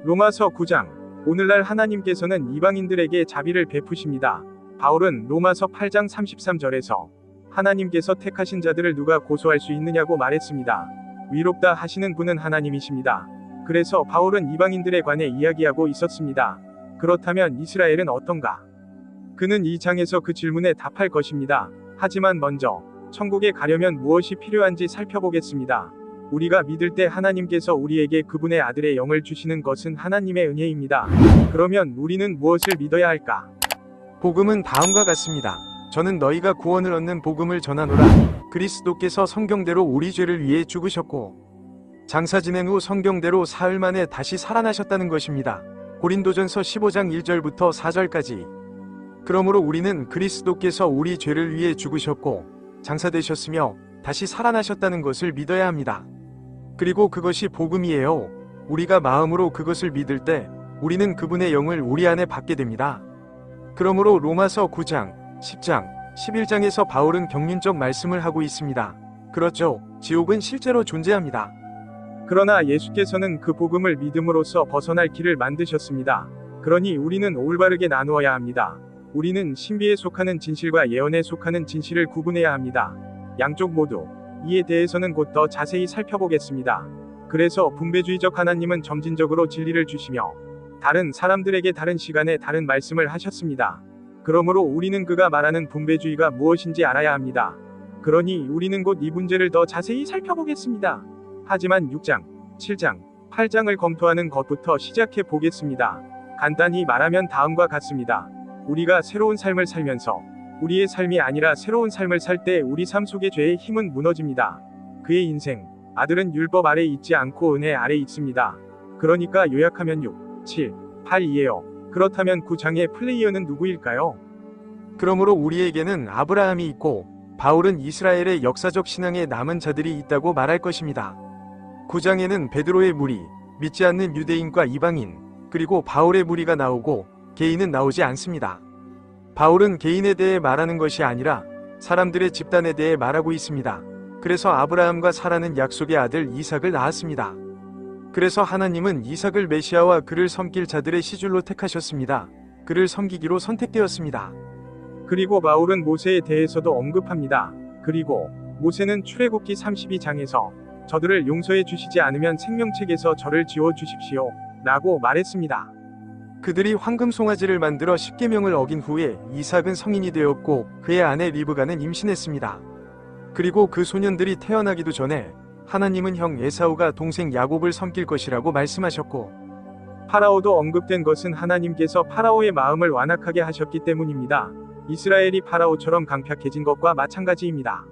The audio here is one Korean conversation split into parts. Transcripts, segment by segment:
로마서 9장. 오늘날 하나님께서는 이방인들에게 자비를 베푸십니다. 바울은 로마서 8장 33절에서 하나님께서 택하신 자들을 누가 고소할 수 있느냐고 말했습니다. 위롭다 하시는 분은 하나님이십니다. 그래서 바울은 이방인들에 관해 이야기하고 있었습니다. 그렇다면 이스라엘은 어떤가? 그는 이 장에서 그 질문에 답할 것입니다. 하지만 먼저 천국에 가려면 무엇이 필요한지 살펴보겠습니다. 우리가 믿을 때 하나님께서 우리에게 그분의 아들의 영을 주시는 것은 하나님의 은혜입니다. 그러면 우리는 무엇을 믿어야 할까? 복음은 다음과 같습니다. 저는 너희가 구원을 얻는 복음을 전하노라. 그리스도께서 성경대로 우리 죄를 위해 죽으셨고 장사 지낸 후 성경대로 사흘 만에 다시 살아나셨다는 것입니다. 고린도전서 15장 1절부터 4절까지. 그러므로 우리는 그리스도께서 우리 죄를 위해 죽으셨고 장사되셨으며 다시 살아나셨다는 것을 믿어야 합니다. 그리고 그것이 복음이에요. 우리가 마음으로 그것을 믿을 때 우리는 그분의 영을 우리 안에 받게 됩니다. 그러므로 로마서 9장, 10장, 11장에서 바울은 경륜적 말씀을 하고 있습니다. 그렇죠. 지옥은 실제로 존재합니다. 그러나 예수께서는 그 복음을 믿음으로써 벗어날 길을 만드셨습니다. 그러니 우리는 올바르게 나누어야 합니다. 우리는 신비에 속하는 진실과 예언에 속하는 진실을 구분해야 합니다. 양쪽 모두. 이에 대해서는 곧 더 자세히 살펴보겠습니다. 그래서 분배주의적 하나님은 점진적으로 진리를 주시며 다른 사람들에게 다른 시간에 다른 말씀을 하셨습니다. 그러므로 우리는 그가 말하는 분배주의가 무엇인지 알아야 합니다. 그러니 우리는 곧 이 문제를 더 자세히 살펴보겠습니다. 하지만 6장, 7장, 8장을 검토하는 것부터 시작해 보겠습니다. 간단히 말하면 다음과 같습니다. 우리가 새로운 삶을 살면서 우리의 삶이 아니라 새로운 삶을 살 때 우리 삶 속의 죄의 힘은 무너집니다. 그의 인생, 아들은 율법 아래 있지 않고 은혜 아래 있습니다. 그러니까 요약하면 6, 7, 8이에요. 그렇다면 9장의 플레이어는 누구일까요? 그러므로 우리에게는 아브라함이 있고 바울은 이스라엘의 역사적 신앙에 남은 자들이 있다고 말할 것입니다. 9장에는 베드로의 무리, 믿지 않는 유대인과 이방인, 그리고 바울의 무리가 나오고 개인은 나오지 않습니다. 바울은 개인에 대해 말하는 것이 아니라 사람들의 집단에 대해 말하고 있습니다. 그래서 아브라함과 사라는 약속의 아들 이삭을 낳았습니다. 그래서 하나님은 이삭을 메시아와 그를 섬길 자들의 시줄로 택하셨습니다. 그를 섬기기로 선택되었습니다. 그리고 바울은 모세에 대해서도 언급합니다. 그리고 모세는 출애굽기 32장에서 저들을 용서해 주시지 않으면 생명책에서 저를 지워 주십시오 라고 말했습니다. 그들이 황금 송아지를 만들어 십계명을 어긴 후에 이삭은 성인이 되었고 그의 아내 리브가는 임신했습니다. 그리고 그 소년들이 태어나기도 전에 하나님은 형 에사우가 동생 야곱을 섬길 것이라고 말씀하셨고 파라오도 언급된 것은 하나님께서 파라오의 마음을 완악하게 하셨기 때문입니다. 이스라엘이 파라오처럼 강팍해진 것과 마찬가지입니다.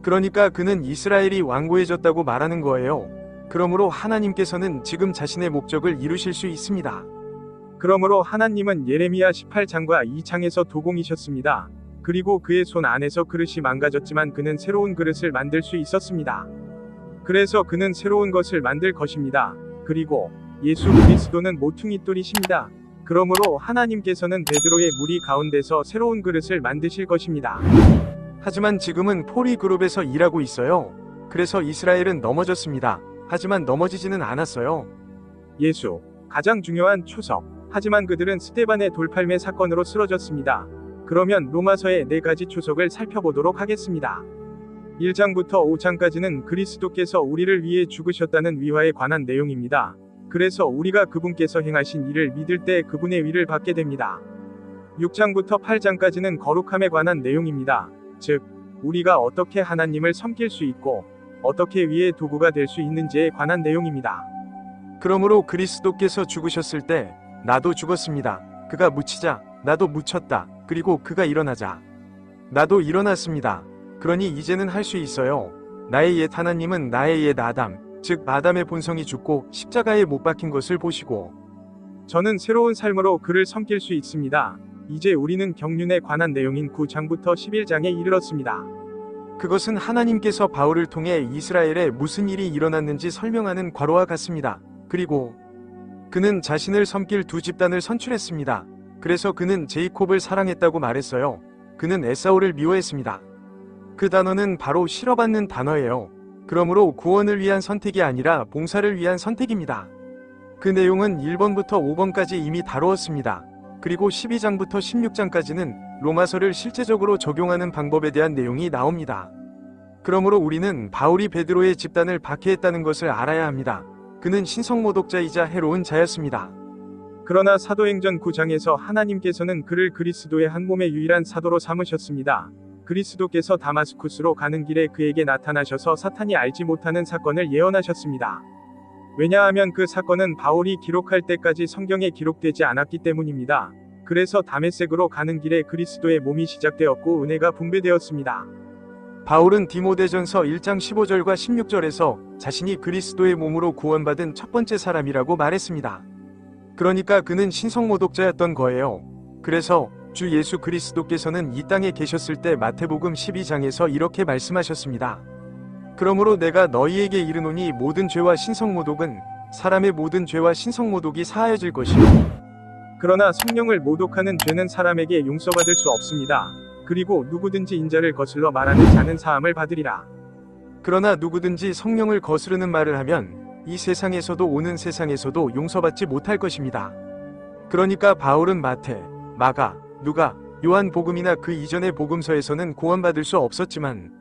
그러니까 그는 이스라엘이 완고해졌다고 말하는 거예요. 그러므로 하나님께서는 지금 자신의 목적을 이루실 수 있습니다. 그러므로 하나님은 예레미야 18장과 2장에서 도공이셨습니다. 그리고 그의 손 안에서 그릇이 망가졌지만 그는 새로운 그릇을 만들 수 있었습니다. 그래서 그는 새로운 것을 만들 것입니다. 그리고 예수 그리스도는 모퉁이 돌이십니다. 그러므로 하나님께서는 베드로의 무리 가운데서 새로운 그릇을 만드실 것입니다. 하지만 지금은 포리 그룹에서 일하고 있어요. 그래서 이스라엘은 넘어졌습니다. 하지만 넘어지지는 않았어요. 예수, 가장 중요한 초석. 하지만 그들은 스데반의 돌팔매 사건으로 쓰러졌습니다. 그러면 로마서의 4가지 초석을 살펴보도록 하겠습니다. 1장부터 5장까지는 그리스도께서 우리를 위해 죽으셨다는 위화에 관한 내용입니다. 그래서 우리가 그분께서 행하신 일을 믿을 때 그분의 위를 받게 됩니다. 6장부터 8장까지는 거룩함에 관한 내용입니다. 즉, 우리가 어떻게 하나님을 섬길 수 있고 어떻게 위의 도구가 될 수 있는지에 관한 내용입니다. 그러므로 그리스도께서 죽으셨을 때 나도 죽었습니다. 그가 묻히자 나도 묻혔다. 그리고 그가 일어나자 나도 일어났습니다. 그러니 이제는 할 수 있어요. 나의 옛 하나님은 나의 옛 아담, 즉 아담의 본성이 죽고 십자가에 못 박힌 것을 보시고 저는 새로운 삶으로 그를 섬길 수 있습니다. 이제 우리는 경륜에 관한 내용인 9장부터 11장에 이르렀습니다. 그것은 하나님께서 바울을 통해 이스라엘에 무슨 일이 일어났는지 설명하는 괄호와 같습니다. 그리고 그는 자신을 섬길 두 집단을 선출했습니다. 그래서 그는 제이콥을 사랑했다고 말했어요. 그는 에사오를 미워했습니다. 그 단어는 바로 실어받는 단어예요. 그러므로 구원을 위한 선택이 아니라 봉사를 위한 선택입니다. 그 내용은 1번부터 5번까지 이미 다루었습니다. 그리고 12장부터 16장까지는 로마서를 실제적으로 적용하는 방법에 대한 내용이 나옵니다. 그러므로 우리는 바울이 베드로의 집단을 박해했다는 것을 알아야 합니다. 그는 신성모독자이자 해로운 자였습니다. 그러나 사도행전 9장에서 하나님께서는 그를 그리스도의 한 몸의 유일한 사도로 삼으셨습니다. 그리스도께서 다마스쿠스로 가는 길에 그에게 나타나셔서 사탄이 알지 못하는 사건을 예언하셨습니다. 왜냐하면 그 사건은 바울이 기록할 때까지 성경에 기록되지 않았기 때문입니다. 그래서 다메섹으로 가는 길에 그리스도의 몸이 시작되었고 은혜가 분배되었습니다. 바울은 디모데전서 1장 15절과 16절에서 자신이 그리스도의 몸으로 구원받은 첫 번째 사람이라고 말했습니다. 그러니까 그는 신성모독자였던 거예요. 그래서 주 예수 그리스도께서는 이 땅에 계셨을 때 마태복음 12장에서 이렇게 말씀하셨습니다. 그러므로 내가 너희에게 이르노니 모든 죄와 신성모독은 사람의 모든 죄와 신성모독이 사하여질 것이요. 그러나 성령을 모독하는 죄는 사람에게 용서받을 수 없습니다. 그리고 누구든지 인자를 거슬러 말하는 자는 사함을 받으리라. 그러나 누구든지 성령을 거스르는 말을 하면 이 세상에서도 오는 세상에서도 용서받지 못할 것입니다. 그러니까 바울은 마태, 마가, 누가, 요한 복음이나 그 이전의 복음서에서는 구원받을 수 없었지만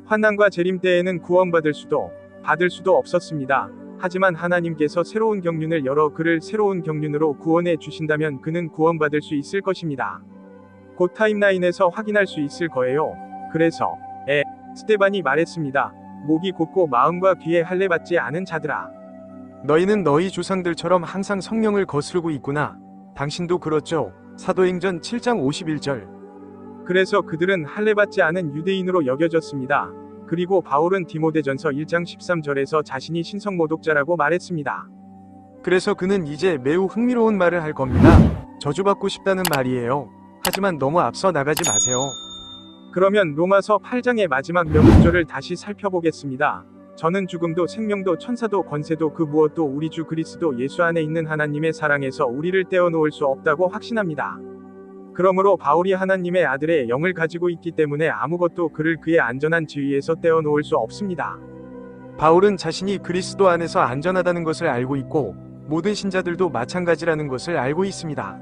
환난과 재림 때에는 구원받을 수도 받을 수도 없었습니다. 하지만 하나님께서 새로운 경륜을 열어 그를 새로운 경륜으로 구원해 주신다면 그는 구원받을 수 있을 것입니다. 곧 타임라인에서 확인할 수 있을 거예요. 그래서 스테반이 말했습니다. 목이 곧고 마음과 귀에 할례 받지 않은 자들아. 너희는 너희 조상들처럼 항상 성령을 거스르고 있구나. 당신도 그렇죠. 사도행전 7장 51절. 그래서 그들은 할례 받지 않은 유대인으로 여겨졌습니다. 그리고 바울은 디모데전서 1장 13절에서 자신이 신성모독자라고 말했습니다. 그래서 그는 이제 매우 흥미로운 말을 할 겁니다. 저주받고 싶다는 말이에요. 하지만 너무 앞서 나가지 마세요. 그러면 로마서 8장의 마지막 몇 구절을 다시 살펴보겠습니다. 저는 죽음도 생명도 천사도 권세도 그 무엇도 우리 주 그리스도 예수 안에 있는 하나님의 사랑에서 우리를 떼어놓을 수 없다고 확신합니다. 그러므로 바울이 하나님의 아들의 영을 가지고 있기 때문에 아무것도 그를 그의 안전한 지위에서 떼어놓을 수 없습니다. 바울은 자신이 그리스도 안에서 안전하다는 것을 알고 있고 모든 신자들도 마찬가지라는 것을 알고 있습니다.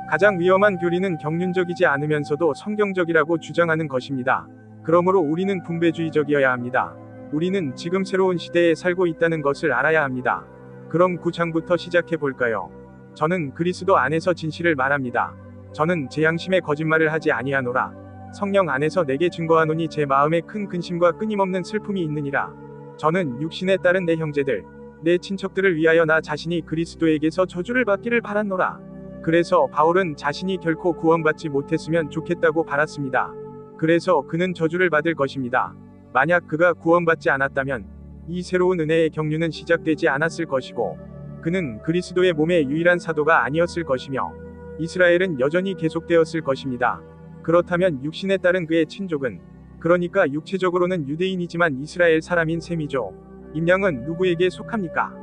가장 위험한 교리는 경륜적이지 않으면서도 성경적이라고 주장하는 것입니다. 그러므로 우리는 분배주의적이어야 합니다. 우리는 지금 새로운 시대에 살고 있다는 것을 알아야 합니다. 그럼 9장부터 시작해 볼까요? 저는 그리스도 안에서 진실을 말합니다. 저는 제 양심에 거짓말을 하지 아니하노라. 성령 안에서 내게 증거하노니 제 마음에 큰 근심과 끊임없는 슬픔이 있느니라. 저는 육신에 따른 내 형제들, 내 친척들을 위하여 나 자신이 그리스도에게서 저주를 받기를 바랐노라. 그래서 바울은 자신이 결코 구원받지 못했으면 좋겠다고 바랐습니다. 그래서 그는 저주를 받을 것입니다. 만약 그가 구원받지 않았다면 이 새로운 은혜의 경륜은 시작되지 않았을 것이고 그는 그리스도의 몸의 유일한 사도가 아니었을 것이며 이스라엘은 여전히 계속되었을 것입니다. 그렇다면 육신에 따른 그의 친족은 그러니까 육체적으로는 유대인이지만 이스라엘 사람인 셈이죠. 임양은 누구에게 속합니까?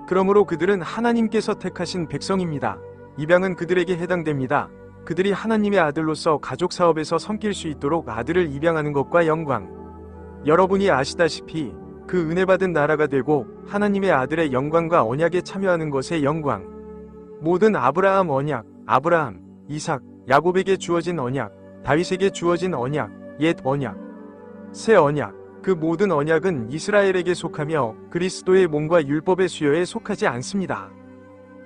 그러므로 그들은 하나님께서 택하신 백성입니다. 입양은 그들에게 해당됩니다. 그들이 하나님의 아들로서 가족 사업에서 섬길 수 있도록 아들을 입양하는 것과 영광. 여러분이 아시다시피 그 은혜 받은 나라가 되고 하나님의 아들의 영광과 언약에 참여하는 것의 영광. 모든 아브라함 언약, 아브라함, 이삭, 야곱에게 주어진 언약, 다윗에게 주어진 언약, 옛 언약, 새 언약. 그 모든 언약은 이스라엘에게 속하며 그리스도의 몸과 율법의 수요에 속하지 않습니다.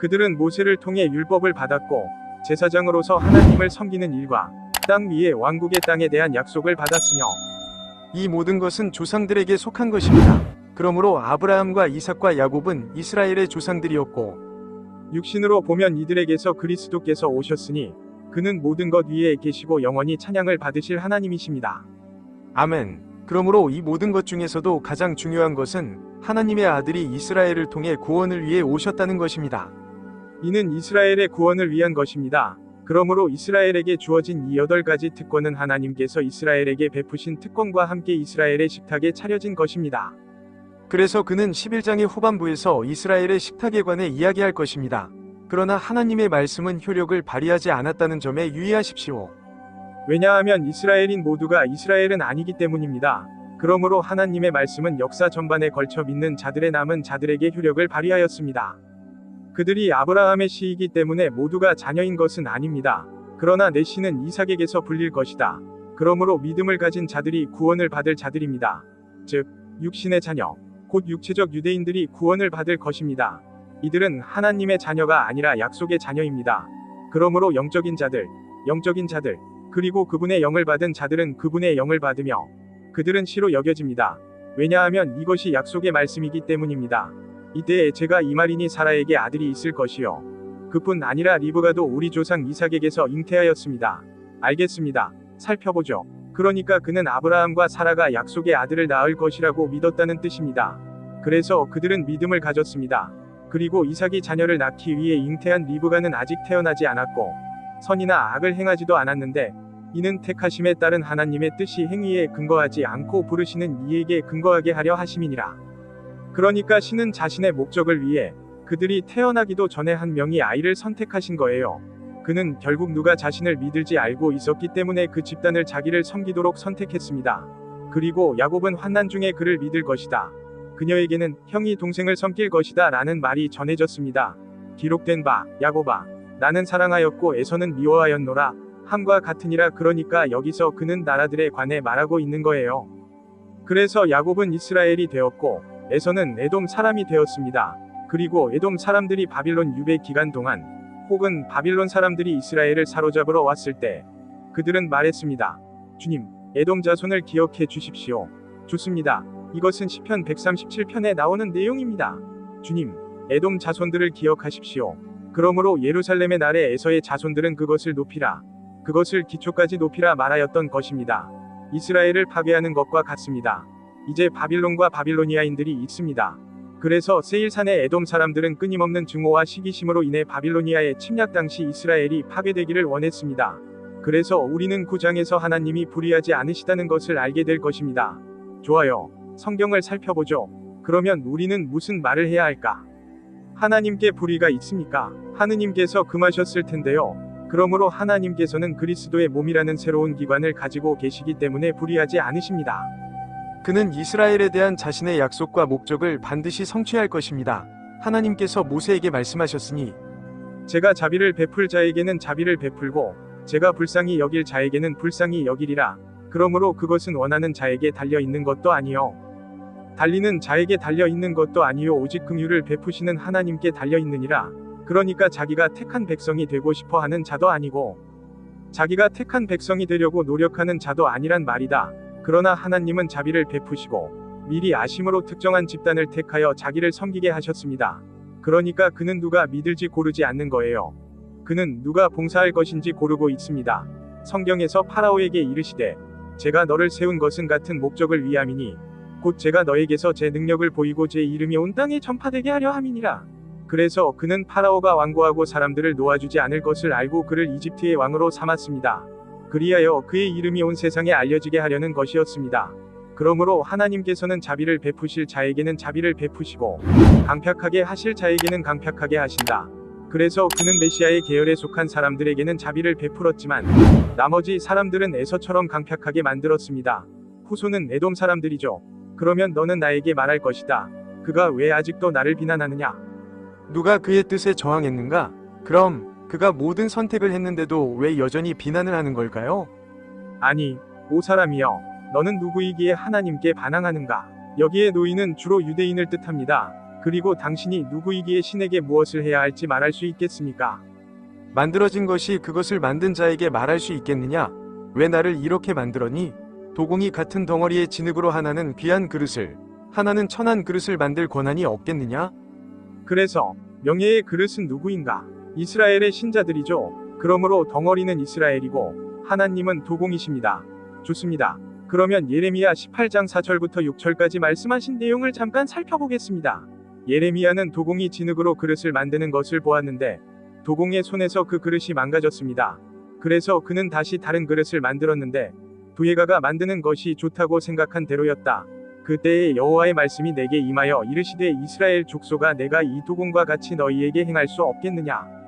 그들은 모세를 통해 율법을 받았고 제사장으로서 하나님을 섬기는 일과 땅 위의 왕국의 땅에 대한 약속을 받았으며 이 모든 것은 조상들에게 속한 것입니다. 그러므로 아브라함과 이삭과 야곱은 이스라엘의 조상들이었고 육신으로 보면 이들에게서 그리스도께서 오셨으니 그는 모든 것 위에 계시고 영원히 찬양을 받으실 하나님이십니다. 아멘. 그러므로 이 모든 것 중에서도 가장 중요한 것은 하나님의 아들이 이스라엘을 통해 구원을 위해 오셨다는 것입니다. 이는 이스라엘의 구원을 위한 것입니다. 그러므로 이스라엘에게 주어진 이 8가지 특권은 하나님께서 이스라엘에게 베푸신 특권과 함께 이스라엘의 식탁에 차려진 것입니다. 그래서 그는 11장의 후반부에서 이스라엘의 식탁에 관해 이야기할 것입니다. 그러나 하나님의 말씀은 효력을 발휘하지 않았다는 점에 유의하십시오. 왜냐하면 이스라엘인 모두가 이스라엘은 아니기 때문입니다. 그러므로 하나님의 말씀은 역사 전반에 걸쳐 믿는 자들의 남은 자들에게 효력을 발휘하였습니다. 그들이 아브라함의 씨이기 때문에 모두가 자녀인 것은 아닙니다. 그러나 내 씨는 이삭에게서 불릴 것이다. 그러므로 믿음을 가진 자들이 구원을 받을 자들입니다. 즉, 육신의 자녀, 곧 육체적 유대인들이 구원을 받을 것입니다. 이들은 하나님의 자녀가 아니라 약속의 자녀입니다. 그러므로 영적인 자들, 그리고 그분의 영을 받은 자들은 그분의 영을 받으며 그들은 씨로 여겨집니다. 왜냐하면 이것이 약속의 말씀이기 때문입니다. 이때에 제가 이 말이니 사라에게 아들이 있을 것이요. 그뿐 아니라 리브가도 우리 조상 이삭에게서 잉태하였습니다. 알겠습니다. 살펴보죠. 그러니까 그는 아브라함과 사라가 약속의 아들을 낳을 것이라고 믿었다는 뜻입니다. 그래서 그들은 믿음을 가졌습니다. 그리고 이삭이 자녀를 낳기 위해 잉태한 리브가는 아직 태어나지 않았고 선이나 악을 행하지도 않았는데 이는 택하심에 따른 하나님의 뜻이 행위에 근거하지 않고 부르시는 이에게 근거하게 하려 하심이니라. 그러니까 신은 자신의 목적을 위해 그들이 태어나기도 전에 한 명의 아이를 선택하신 거예요. 그는 결국 누가 자신을 믿을지 알고 있었기 때문에 그 집단을 자기를 섬기도록 선택했습니다. 그리고 야곱은 환난 중에 그를 믿을 것이다. 그녀에게는 형이 동생을 섬길 것이다 라는 말이 전해졌습니다. 기록된 바, 야곱아, 나는 사랑하였고 에서는 미워하였노라. 함과 같으니라. 그러니까 여기서 그는 나라들에 관해 말하고 있는 거예요. 그래서 야곱은 이스라엘이 되었고 에서는 에돔 사람이 되었습니다. 그리고 에돔 사람들이 바빌론 유배 기간 동안 혹은 바빌론 사람들이 이스라엘을 사로잡으러 왔을 때 그들은 말했습니다. 주님, 에돔 자손을 기억해 주십시오. 좋습니다. 이것은 시편 137편에 나오는 내용입니다. 주님, 에돔 자손들을 기억하십시오. 그러므로 예루살렘의 날에 에서의 자손들은 그것을 높이라. 그것을 기초까지 높이라 말하였던 것입니다. 이스라엘을 파괴하는 것과 같습니다. 이제 바빌론과 바빌로니아인들이 있습니다. 그래서 세일산의 에돔 사람들은 끊임없는 증오와 시기심으로 인해 바빌로니아의 침략 당시 이스라엘이 파괴되기를 원했습니다. 그래서 우리는 9장에서 하나님이 불의하지 않으시다는 것을 알게 될 것입니다. 좋아요. 성경을 살펴보죠. 그러면 우리는 무슨 말을 해야 할까? 하나님께 불의가 있습니까? 하느님께서 금하셨을 텐데요. 그러므로 하나님께서는 그리스도의 몸이라는 새로운 기관을 가지고 계시기 때문에 불의하지 않으십니다. 그는 이스라엘에 대한 자신의 약속과 목적을 반드시 성취할 것입니다. 하나님께서 모세에게 말씀하셨으니 제가 자비를 베풀 자에게는 자비를 베풀고 제가 불쌍히 여길 자에게는 불쌍히 여기리라. 그러므로 그것은 원하는 자에게 달려 있는 것도 아니요 달리는 자에게 달려 있는 것도 아니요 오직 긍휼을 베푸시는 하나님께 달려 있느니라. 그러니까 자기가 택한 백성이 되고 싶어 하는 자도 아니고 자기가 택한 백성이 되려고 노력하는 자도 아니란 말이다. 그러나 하나님은 자비를 베푸시고 미리 아심으로 특정한 집단을 택하여 자기를 섬기게 하셨습니다. 그러니까 그는 누가 믿을지 고르지 않는 거예요. 그는 누가 봉사할 것인지 고르고 있습니다. 성경에서 파라오에게 이르시되 제가 너를 세운 것은 같은 목적을 위함이니 곧 제가 너에게서 제 능력을 보이고 제 이름이 온 땅에 전파되게 하려 함이니라. 그래서 그는 파라오가 완고하고 사람들을 놓아주지 않을 것을 알고 그를 이집트의 왕으로 삼았습니다. 그리하여 그의 이름이 온 세상에 알려지게 하려는 것이었습니다. 그러므로 하나님께서는 자비를 베푸실 자에게는 자비를 베푸시고 강팍하게 하실 자에게는 강팍하게 하신다. 그래서 그는 메시아의 계열에 속한 사람들에게는 자비를 베풀었지만 나머지 사람들은 에서처럼 강팍하게 만들었습니다. 후손은 에돔 사람들이죠. 그러면 너는 나에게 말할 것이다. 그가 왜 아직도 나를 비난하느냐? 누가 그의 뜻에 저항했는가? 그럼 그가 모든 선택을 했는데도 왜 여전히 비난을 하는 걸까요? 아니, 오 사람이여, 너는 누구이기에 하나님께 반항하는가? 여기에 노인은 주로 유대인을 뜻합니다. 그리고 당신이 누구이기에 신에게 무엇을 해야 할지 말할 수 있겠습니까? 만들어진 것이 그것을 만든 자에게 말할 수 있겠느냐? 왜 나를 이렇게 만들었니? 도공이 같은 덩어리의 진흙으로 하나는 귀한 그릇을, 하나는 천한 그릇을 만들 권한이 없겠느냐? 그래서 명예의 그릇은 누구인가? 이스라엘의 신자들이죠. 그러므로 덩어리는 이스라엘이고 하나님은 도공이십니다. 좋습니다. 그러면 예레미야 18장 4절부터 6절까지 말씀하신 내용을 잠깐 살펴보겠습니다. 예레미야는 도공이 진흙으로 그릇을 만드는 것을 보았는데 도공의 손에서 그 그릇이 망가졌습니다. 그래서 그는 다시 다른 그릇을 만들었는데 도예가가 만드는 것이 좋다고 생각한 대로였다. 그때에 여호와의 말씀이 내게 임하여 이르시되 이스라엘 족속아 내가 이 도공과 같이 너희에게 행할 수 없겠느냐?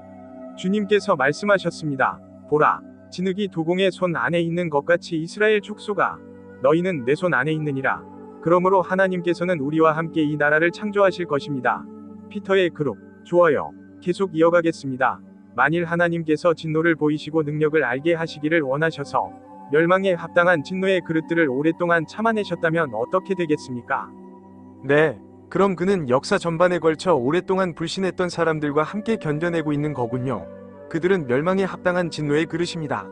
주님께서 말씀하셨습니다. 보라, 진흙이 도공의 손 안에 있는 것 같이 이스라엘 족속아 너희는 내 손 안에 있느니라. 그러므로 하나님께서는 우리와 함께 이 나라를 창조하실 것입니다. 피터의 그룹 좋아요. 계속 이어가겠습니다. 만일 하나님께서 진노를 보이시고 능력을 알게 하시기를 원하셔서 멸망에 합당한 진노의 그릇들을 오랫동안 참아내셨다면 어떻게 되겠습니까? 네, 그럼 그는 역사 전반에 걸쳐 오랫동안 불신했던 사람들과 함께 견뎌내고 있는 거군요. 그들은 멸망에 합당한 진노의 그릇입니다.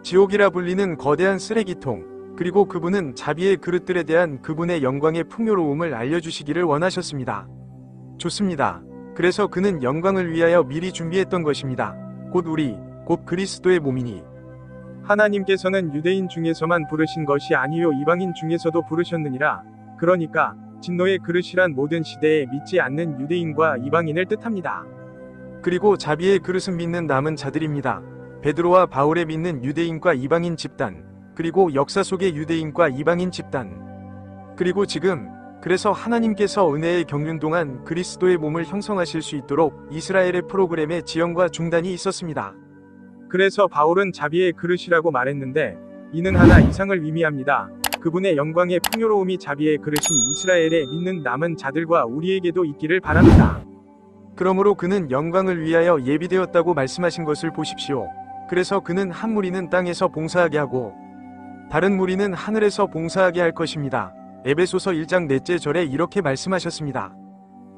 지옥이라 불리는 거대한 쓰레기통, 그리고 그분은 자비의 그릇들에 대한 그분의 영광의 풍요로움을 알려주시기를 원하셨습니다. 좋습니다. 그래서 그는 영광을 위하여 미리 준비했던 것입니다. 곧 그리스도의 몸이니. 하나님께서는 유대인 중에서만 부르신 것이 아니요 이방인 중에서도 부르셨느니라. 그러니까 진노의 그릇이란 모든 시대에 믿지 않는 유대인과 이방인을 뜻합니다. 그리고 자비의 그릇은 믿는 남은 자들입니다. 베드로와 바울의 믿는 유대인과 이방인 집단, 그리고 역사 속의 유대인과 이방인 집단. 그리고 지금, 그래서 하나님께서 은혜의 경륜 동안 그리스도의 몸을 형성하실 수 있도록 이스라엘의 프로그램에 지연과 중단이 있었습니다. 그래서 바울은 자비의 그릇이라고 말했는데 이는 하나 이상을 의미합니다. 그분의 영광의 풍요로움이 자비의 그릇인 이스라엘에 믿는 남은 자들과 우리에게도 있기를 바랍니다. 그러므로 그는 영광을 위하여 예비되었다고 말씀하신 것을 보십시오. 그래서 그는 한 무리는 땅에서 봉사하게 하고 다른 무리는 하늘에서 봉사하게 할 것입니다. 에베소서 1장 넷째 절에 이렇게 말씀하셨습니다.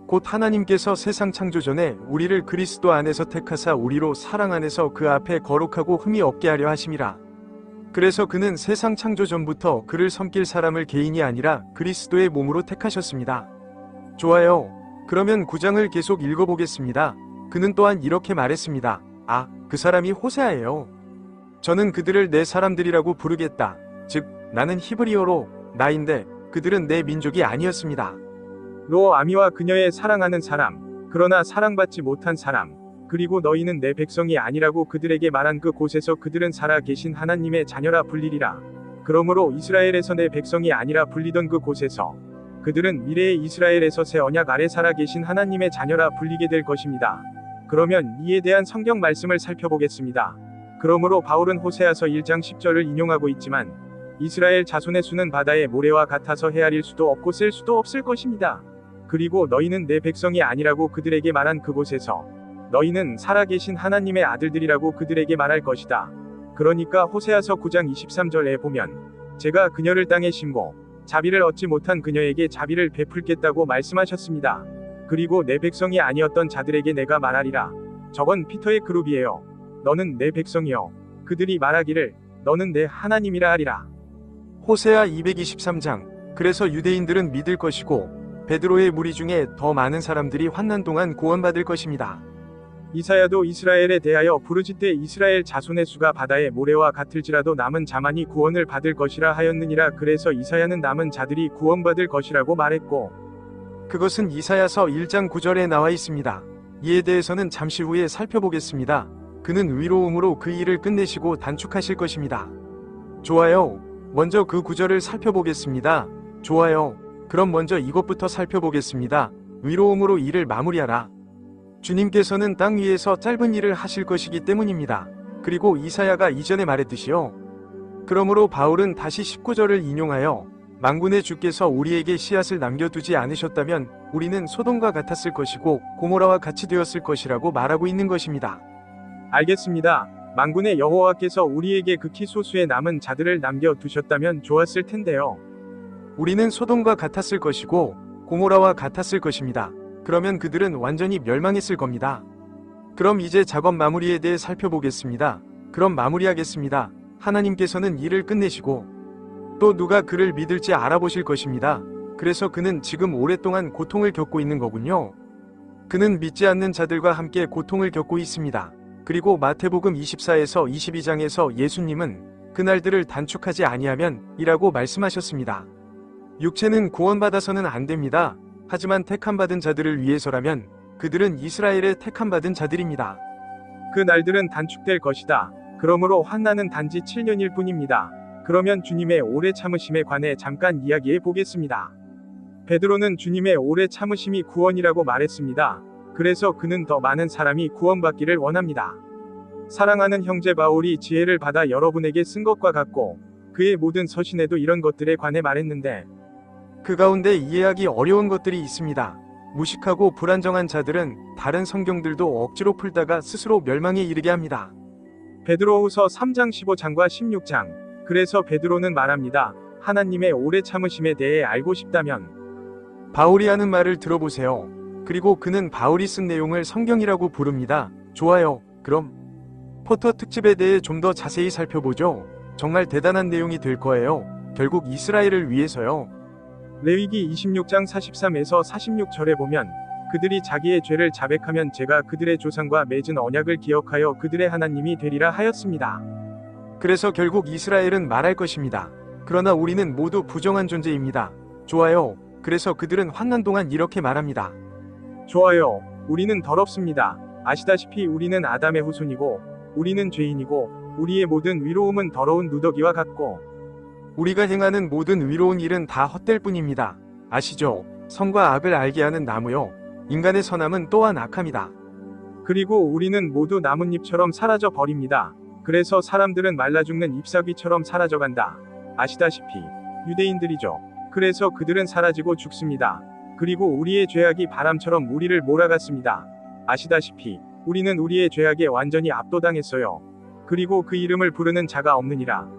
곧 하나님께서 세상 창조 전에 우리를 그리스도 안에서 택하사 우리로 사랑 안에서 그 앞에 거룩하고 흠이 없게 하려 하심이라. 그래서 그는 세상 창조 전부터 그를 섬길 사람을 개인이 아니라 그리스도의 몸으로 택하셨습니다. 좋아요. 그러면 9장을 계속 읽어보겠습니다. 그는 또한 이렇게 말했습니다. 그 사람이 호세아예요. 저는 그들을 내 사람들이라고 부르겠다. 즉, 나는 히브리어로 나인데 그들은 내 민족이 아니었습니다. 로아미와 그녀의 사랑하는 사람, 그러나 사랑받지 못한 사람, 그리고 너희는 내 백성이 아니라고 그들에게 말한 그 곳에서 그들은 살아 계신 하나님의 자녀라 불리리라. 그러므로 이스라엘에서 내 백성이 아니라 불리던 그 곳에서 그들은 미래의 이스라엘에서 새 언약 아래 살아 계신 하나님의 자녀라 불리게 될 것입니다. 그러면 이에 대한 성경 말씀을 살펴보겠습니다. 그러므로 바울은 호세아서 1장 10절을 인용하고 있지만 이스라엘 자손의 수는 바다의 모래와 같아서 헤아릴 수도 없고 셀 수도 없을 것입니다. 그리고 너희는 내 백성이 아니라고 그들에게 말한 그곳에서 너희는 살아계신 하나님의 아들들이라고 그들에게 말할 것이다. 그러니까 호세아서 9장 23절에 보면 제가 그녀를 땅에 심고 자비를 얻지 못한 그녀에게 자비를 베풀겠다고 말씀하셨습니다. 그리고 내 백성이 아니었던 자들에게 내가 말하리라. 저건 피터의 그룹이에요. 너는 내 백성이요. 그들이 말하기를 너는 내 하나님이라 하리라. 호세아 223장. 그래서 유대인들은 믿을 것이고 베드로의 무리 중에 더 많은 사람들이 환난 동안 구원받을 것입니다. 이사야도 이스라엘에 대하여 부르짖되 이스라엘 자손의 수가 바다의 모래와 같을지라도 남은 자만이 구원을 받을 것이라 하였느니라. 그래서 이사야는 남은 자들이 구원받을 것이라고 말했고 그것은 이사야서 1장 9절에 나와 있습니다. 이에 대해서는 잠시 후에 살펴보겠습니다. 그는 위로움으로 그 일을 끝내시고 단축하실 것입니다. 좋아요. 먼저 그 9절을 살펴보겠습니다. 좋아요. 그럼 먼저 이것부터 살펴보겠습니다. 위로움으로 일을 마무리하라. 주님께서는 땅 위에서 짧은 일을 하실 것이기 때문입니다. 그리고 이사야가 이전에 말했듯이요. 그러므로 바울은 다시 19절을 인용하여 만군의 주께서 우리에게 씨앗을 남겨두지 않으셨다면 우리는 소돔과 같았을 것이고 고모라와 같이 되었을 것이라고 말하고 있는 것입니다. 알겠습니다. 만군의 여호와께서 우리에게 극히 소수의 남은 자들을 남겨두셨다면 좋았을 텐데요. 우리는 소돔과 같았을 것이고 고모라와 같았을 것입니다. 그러면 그들은 완전히 멸망했을 겁니다. 그럼 이제 작업 마무리에 대해 살펴보겠습니다. 그럼 마무리하겠습니다. 하나님께서는 일을 끝내시고 또 누가 그를 믿을지 알아보실 것입니다. 그래서 그는 지금 오랫동안 고통을 겪고 있는 거군요. 그는 믿지 않는 자들과 함께 고통을 겪고 있습니다. 그리고 마태복음 24에서 22장에서 예수님은 그날들을 단축하지 아니하면 이라고 말씀하셨습니다. 육체는 구원받아서는 안 됩니다. 하지만 택함받은 자들을 위해서라면 그들은 이스라엘의 택함받은 자들입니다. 그 날들은 단축될 것이다. 그러므로 환난은 단지 7년일 뿐입니다. 그러면 주님의 오래 참으심에 관해 잠깐 이야기해 보겠습니다. 베드로는 주님의 오래 참으심이 구원이라고 말했습니다. 그래서 그는 더 많은 사람이 구원받기를 원합니다. 사랑하는 형제 바울이 지혜를 받아 여러분에게 쓴 것과 같고 그의 모든 서신에도 이런 것들에 관해 말했는데 그 가운데 이해하기 어려운 것들이 있습니다. 무식하고 불안정한 자들은 다른 성경들도 억지로 풀다가 스스로 멸망에 이르게 합니다. 베드로후서 3장 15장과 16장. 그래서 베드로는 말합니다. 하나님의 오래 참으심에 대해 알고 싶다면 바울이 하는 말을 들어보세요. 그리고 그는 바울이 쓴 내용을 성경이라고 부릅니다. 좋아요. 그럼 포터 특집에 대해 좀 더 자세히 살펴보죠. 정말 대단한 내용이 될 거예요. 결국 이스라엘을 위해서요. 레위기 26장 43에서 46절에 보면 그들이 자기의 죄를 자백하면 제가 그들의 조상과 맺은 언약을 기억하여 그들의 하나님이 되리라 하였습니다. 그래서 결국 이스라엘은 말할 것입니다. 그러나 우리는 모두 부정한 존재입니다. 좋아요. 그래서 그들은 환난 동안 이렇게 말합니다. 좋아요. 우리는 더럽습니다. 아시다시피 우리는 아담의 후손이고 우리는 죄인이고 우리의 모든 위로움은 더러운 누더기와 같고 우리가 행하는 모든 위로운 일은 다 헛될 뿐입니다. 아시죠? 선과 악을 알게 하는 나무요. 인간의 선함은 또한 악함이다. 그리고 우리는 모두 나뭇잎처럼 사라져 버립니다. 그래서 사람들은 말라 죽는 잎사귀처럼 사라져간다. 아시다시피 유대인들이죠. 그래서 그들은 사라지고 죽습니다. 그리고 우리의 죄악이 바람처럼 우리를 몰아갔습니다. 아시다시피 우리는 우리의 죄악에 완전히 압도당했어요. 그리고 그 이름을 부르는 자가 없느니라.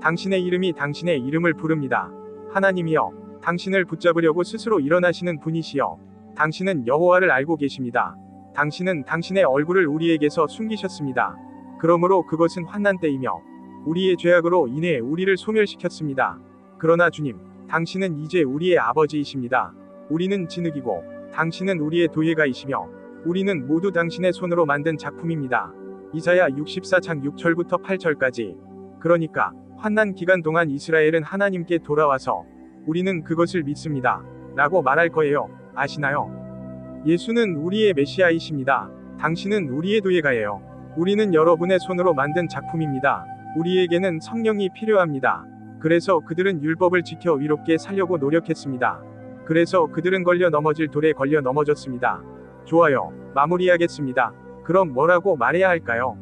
당신의 이름이 당신의 이름을 부릅니다. 하나님이여, 당신을 붙잡으려고 스스로 일어나시는 분이시여. 당신은 여호와를 알고 계십니다. 당신은 당신의 얼굴을 우리에게서 숨기셨습니다. 그러므로 그것은 환난 때이며 우리의 죄악으로 인해 우리를 소멸시켰습니다. 그러나 주님, 당신은 이제 우리의 아버지이십니다. 우리는 진흙이고 당신은 우리의 도예가이시며 우리는 모두 당신의 손으로 만든 작품입니다. 이사야 64장 6절부터 8절까지. 그러니까 환난 기간 동안 이스라엘은 하나님께 돌아와서 우리는 그것을 믿습니다. 라고 말할 거예요. 아시나요? 예수는 우리의 메시아이십니다. 당신은 우리의 도예가예요. 우리는 여러분의 손으로 만든 작품입니다. 우리에게는 성령이 필요합니다. 그래서 그들은 율법을 지켜 위롭게 살려고 노력했습니다. 그래서 그들은 걸려 넘어질 돌에 걸려 넘어졌습니다. 좋아요. 마무리하겠습니다. 그럼 뭐라고 말해야 할까요?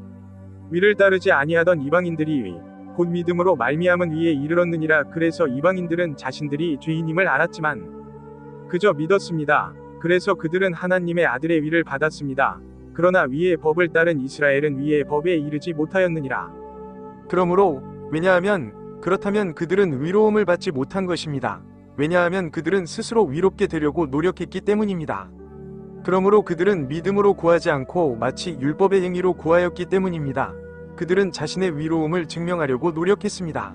위를 따르지 아니하던 이방인들이 곧 믿음으로 말미암은 위에 이르렀느니라. 그래서 이방인들은 자신들이 죄인임을 알았지만 그저 믿었습니다. 그래서 그들은 하나님의 아들의 위를 받았습니다. 그러나 위의 법을 따른 이스라엘은 위의 법에 이르지 못하였느니라. 그러므로 그렇다면 그들은 위로움을 받지 못한 것입니다. 왜냐하면 그들은 스스로 위롭게 되려고 노력했기 때문입니다. 그러므로 그들은 믿음으로 구하지 않고 마치 율법의 행위로 구하였기 때문입니다. 그들은 자신의 위로움을 증명하려고 노력했습니다.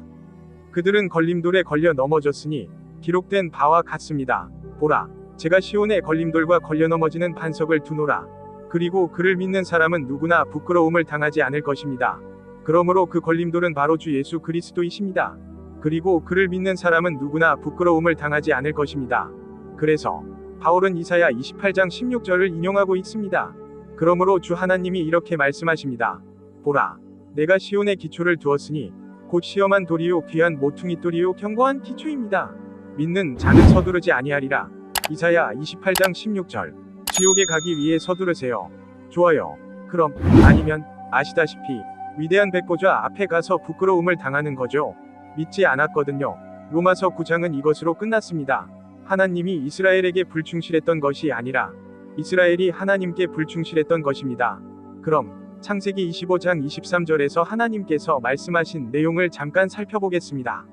그들은 걸림돌에 걸려 넘어졌으니 기록된 바와 같습니다. 보라, 제가 시온의 걸림돌과 걸려 넘어지는 반석을 두노라. 그리고 그를 믿는 사람은 누구나 부끄러움을 당하지 않을 것입니다. 그러므로 그 걸림돌은 바로 주 예수 그리스도이십니다. 그리고 그를 믿는 사람은 누구나 부끄러움을 당하지 않을 것입니다. 그래서 바울은 이사야 28장 16절을 인용하고 있습니다. 그러므로 주 하나님이 이렇게 말씀하십니다. 보라, 내가 시온에 기초를 두었으니 곧 시험한 돌이요 귀한 모퉁이 돌이요 견고한 기초입니다. 믿는 자는 서두르지 아니하리라. 이사야 28장 16절. 지옥에 가기 위해 서두르세요. 좋아요. 그럼 아니면 아시다시피 위대한 백보좌 앞에 가서 부끄러움을 당하는 거죠. 믿지 않았거든요. 로마서 9장은 이것으로 끝났습니다. 하나님이 이스라엘에게 불충실했던 것이 아니라 이스라엘이 하나님께 불충실했던 것입니다. 그럼 창세기 25장 23절에서 하나님께서 말씀하신 내용을 잠깐 살펴보겠습니다.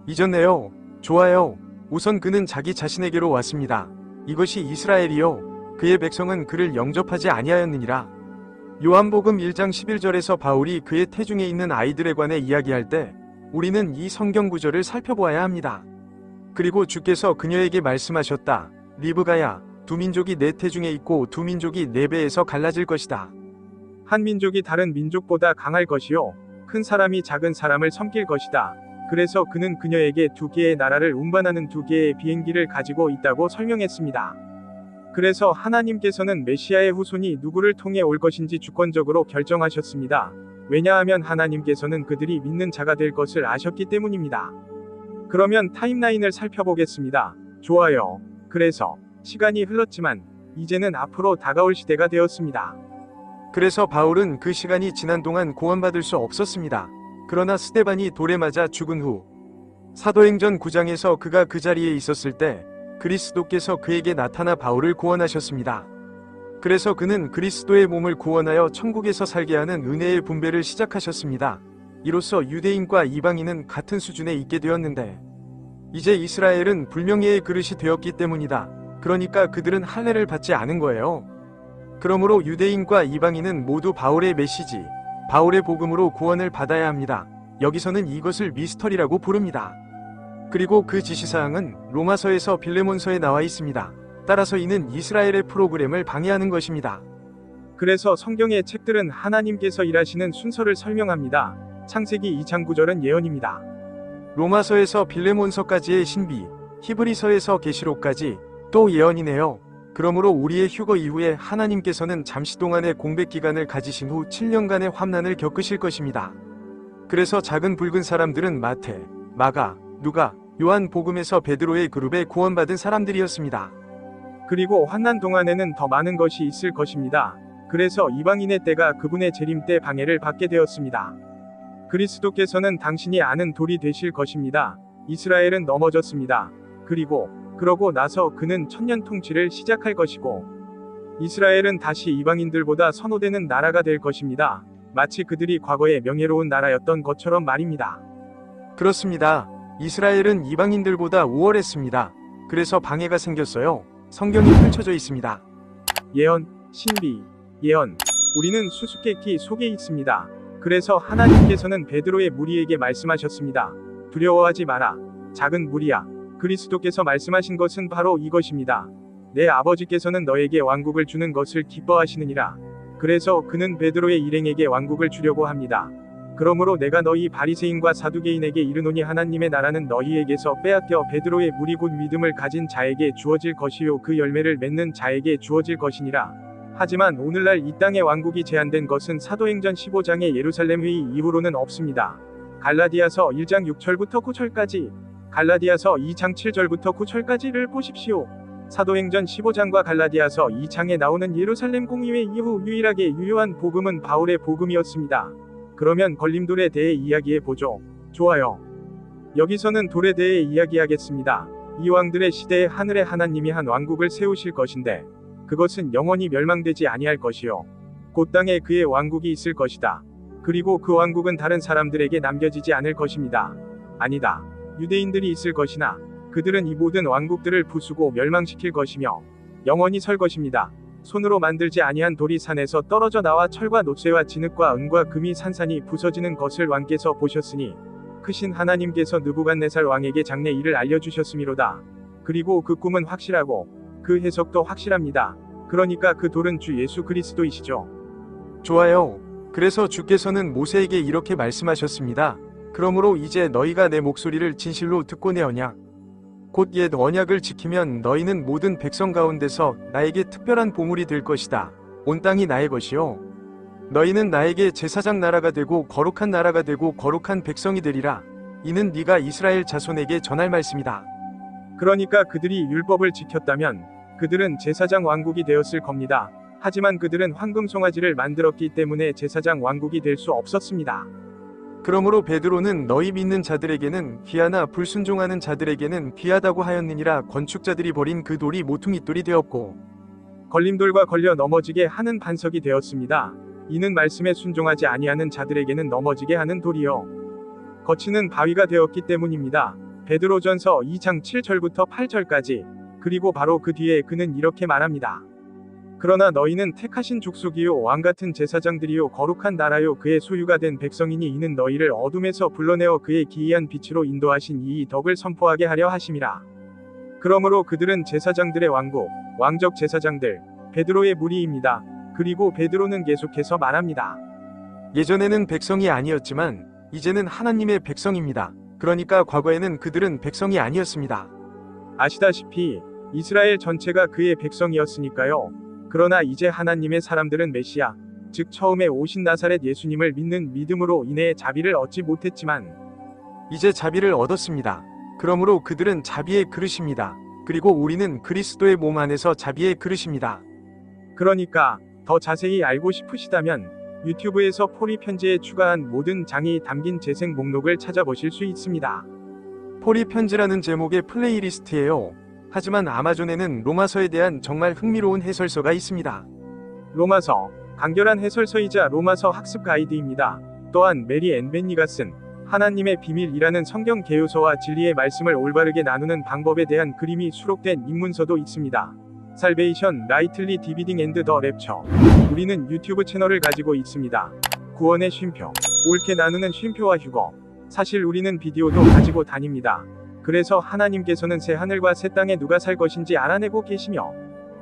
잊었네요. 좋아요. 우선 그는 자기 자신에게로 왔습니다. 이것이 이스라엘이요. 그의 백성은 그를 영접하지 아니하였느니라. 요한복음 1장 11절에서 바울이 그의 태중에 있는 아이들에 관해 이야기할 때 우리는 이 성경 구절을 살펴보아야 합니다. 그리고 주께서 그녀에게 말씀하셨다. 리브가야, 두 민족이 내 태중에 있고 두 민족이 내 배에서 갈라질 것이다. 한 민족이 다른 민족보다 강할 것이요, 큰 사람이 작은 사람을 섬길 것이다. 그래서 그는 그녀에게 두 개의 나라를 운반하는 두 개의 비행기를 가지고 있다고 설명했습니다. 그래서 하나님께서는 메시아의 후손이 누구를 통해 올 것인지 주권적으로 결정하셨습니다. 왜냐하면 하나님께서는 그들이 믿는 자가 될 것을 아셨기 때문입니다. 그러면 타임라인을 살펴보겠습니다. 좋아요. 그래서 시간이 흘렀지만 이제는 앞으로 다가올 시대가 되었습니다. 그래서 바울은 그 시간이 지난 동안 구원받을 수 없었습니다. 그러나 스데반이 돌에 맞아 죽은 후 사도행전 9장에서 그가 그 자리에 있었을 때 그리스도께서 그에게 나타나 바울을 구원하셨습니다. 그래서 그는 그리스도의 몸을 구원하여 천국에서 살게 하는 은혜의 분배를 시작하셨습니다. 이로써 유대인과 이방인은 같은 수준에 있게 되었는데 이제 이스라엘은 불명예의 그릇이 되었기 때문이다. 그러니까 그들은 할례를 받지 않은 거예요. 그러므로 유대인과 이방인은 모두 바울의 메시지, 바울의 복음으로 구원을 받아야 합니다. 여기서는 이것을 미스터리라고 부릅니다. 그리고 그 지시사항은 로마서에서 빌레몬서에 나와 있습니다. 따라서 이는 이스라엘의 프로그램을 방해하는 것입니다. 그래서 성경의 책들은 하나님께서 일하시는 순서를 설명합니다. 창세기 2장 9절은 예언입니다. 로마서에서 빌레몬서까지의 신비, 히브리서에서 계시록까지 또 예언이네요. 그러므로 우리의 휴거 이후에 하나님께서는 잠시 동안의 공백 기간을 가지신 후 7년간의 환난을 겪으실 것입니다. 그래서 작은 붉은 사람들은 마태, 마가, 누가, 요한 복음에서 베드로의 그룹에 구원받은 사람들이었습니다. 그리고 환난 동안에는 더 많은 것이 있을 것입니다. 그래서 이방인의 때가 그분의 재림 때 방해를 받게 되었습니다. 그리스도께서는 당신이 아는 돌이 되실 것입니다. 이스라엘은 넘어졌습니다. 그러고 나서 그는 천년 통치를 시작할 것이고 이스라엘은 다시 이방인들보다 선호되는 나라가 될 것입니다. 마치 그들이 과거에 명예로운 나라였던 것처럼 말입니다. 그렇습니다. 이스라엘은 이방인들보다 우월했습니다. 그래서 방해가 생겼어요. 성경이 펼쳐져 있습니다. 예언, 신비, 예언. 우리는 수수께끼 속에 있습니다. 그래서 하나님께서는 베드로의 무리에게 말씀하셨습니다. 두려워하지 마라. 작은 무리야. 그리스도께서 말씀하신 것은 바로 이것입니다. 내 아버지께서는 너에게 왕국을 주는 것을 기뻐하시느니라. 그래서 그는 베드로의 일행에게 왕국을 주려고 합니다. 그러므로 내가 너희 바리새인과 사두개인에게 이르노니 하나님의 나라는 너희에게서 빼앗겨 베드로의 무리 곧 믿음을 가진 자에게 주어질 것이요 그 열매를 맺는 자에게 주어질 것이니라. 하지만 오늘날 이 땅의 왕국이 제한된 것은 사도행전 15장의 예루살렘 회의 이후로는 없습니다. 갈라디아서 1장 6절부터 9절까지, 갈라디아서 2장 7절부터 9절까지를 보십시오. 사도행전 15장과 갈라디아서 2장에 나오는 예루살렘 공의회 이후 유일하게 유효한 복음은 바울의 복음이었습니다. 그러면 걸림돌에 대해 이야기해 보죠. 좋아요. 여기서는 돌에 대해 이야기하겠습니다. 이 왕들의 시대에 하늘의 하나님이 한 왕국을 세우실 것인데 그것은 영원히 멸망되지 아니할 것이요 곧 땅에 그의 왕국이 있을 것이다. 그리고 그 왕국은 다른 사람들에게 남겨지지 않을 것입니다. 아니다. 유대인들이 있을 것이나 그들은 이 모든 왕국들을 부수고 멸망시킬 것이며 영원히 설 것입니다. 손으로 만들지 아니한 돌이 산에서 떨어져 나와 철과 놋쇠와 진흙과 은과 금이 산산이 부서지는 것을 왕께서 보셨으니 크신 하나님께서 느부갓네살 왕에게 장래 일을 알려주셨음이로다. 그리고 그 꿈은 확실하고 그 해석도 확실합니다. 그러니까 그 돌은 주 예수 그리스도이시죠. 좋아요. 그래서 주께서는 모세에게 이렇게 말씀하셨습니다. 그러므로 이제 너희가 내 목소리를 진실로 듣고 내 언약, 곧 옛 언약을 지키면 너희는 모든 백성 가운데서 나에게 특별한 보물이 될 것이다. 온 땅이 나의 것이요 너희는 나에게 제사장 나라가 되고 거룩한 나라가 되고 거룩한 백성이 되리라. 이는 네가 이스라엘 자손에게 전할 말씀이다. 그러니까 그들이 율법을 지켰다면 그들은 제사장 왕국이 되었을 겁니다. 하지만 그들은 황금 송아지를 만들었기 때문에 제사장 왕국이 될 수 없었습니다. 그러므로 베드로는 너희 믿는 자들에게는 귀하나 불순종하는 자들에게는 귀하다고 하였느니라. 건축자들이 버린 그 돌이 모퉁이돌이 되었고 걸림돌과 걸려 넘어지게 하는 반석이 되었습니다. 이는 말씀에 순종하지 아니하는 자들에게는 넘어지게 하는 돌이요 거치는 바위가 되었기 때문입니다. 베드로전서 2장 7절부터 8절까지. 그리고 바로 그 뒤에 그는 이렇게 말합니다. 그러나 너희는 택하신 족속이요 왕같은 제사장들이요 거룩한 나라요 그의 소유가 된 백성이니 이는 너희를 어둠에서 불러내어 그의 기이한 빛으로 인도하신 이 덕을 선포하게 하려 하심이라. 그러므로 그들은 제사장들의 왕국, 왕적 제사장들, 베드로의 무리입니다. 그리고 베드로는 계속해서 말합니다. 예전에는 백성이 아니었지만 이제는 하나님의 백성입니다. 그러니까 과거에는 그들은 백성이 아니었습니다. 아시다시피 이스라엘 전체가 그의 백성이었으니까요. 그러나 이제 하나님의 사람들은 메시아, 즉 처음에 오신 나사렛 예수님을 믿는 믿음으로 인해 자비를 얻지 못했지만 이제 자비를 얻었습니다. 그러므로 그들은 자비의 그릇입니다. 그리고 우리는 그리스도의 몸 안에서 자비의 그릇입니다. 그러니까 더 자세히 알고 싶으시다면 유튜브에서 포리 편지에 추가한 모든 장이 담긴 재생 목록을 찾아보실 수 있습니다. 포리 편지라는 제목의 플레이리스트예요. 하지만 아마존에는 로마서에 대한 정말 흥미로운 해설서가 있습니다. 로마서, 간결한 해설서이자 로마서 학습 가이드입니다. 또한 메리 앤 벤니가 쓴 하나님의 비밀이라는 성경 개요서와 진리의 말씀을 올바르게 나누는 방법에 대한 그림이 수록된 입문서도 있습니다. 살베이션, 라이틀리 디비딩 앤드 더 랩처. 우리는 유튜브 채널을 가지고 있습니다. 구원의 쉼표, 옳게 나누는 쉼표와 휴거. 사실 우리는 비디오도 가지고 다닙니다. 그래서 하나님께서는 새 하늘과 새 땅에 누가 살 것인지 알아내고 계시며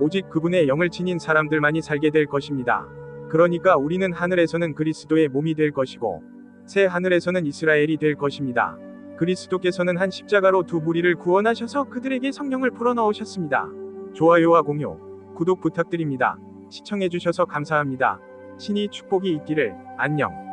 오직 그분의 영을 지닌 사람들만이 살게 될 것입니다. 그러니까 우리는 하늘에서는 그리스도의 몸이 될 것이고 새 하늘에서는 이스라엘이 될 것입니다. 그리스도께서는 한 십자가로 두 무리를 구원하셔서 그들에게 성령을 불어넣으셨습니다. 좋아요와 공유, 구독 부탁드립니다. 시청해주셔서 감사합니다. 신이 축복이 있기를. 안녕.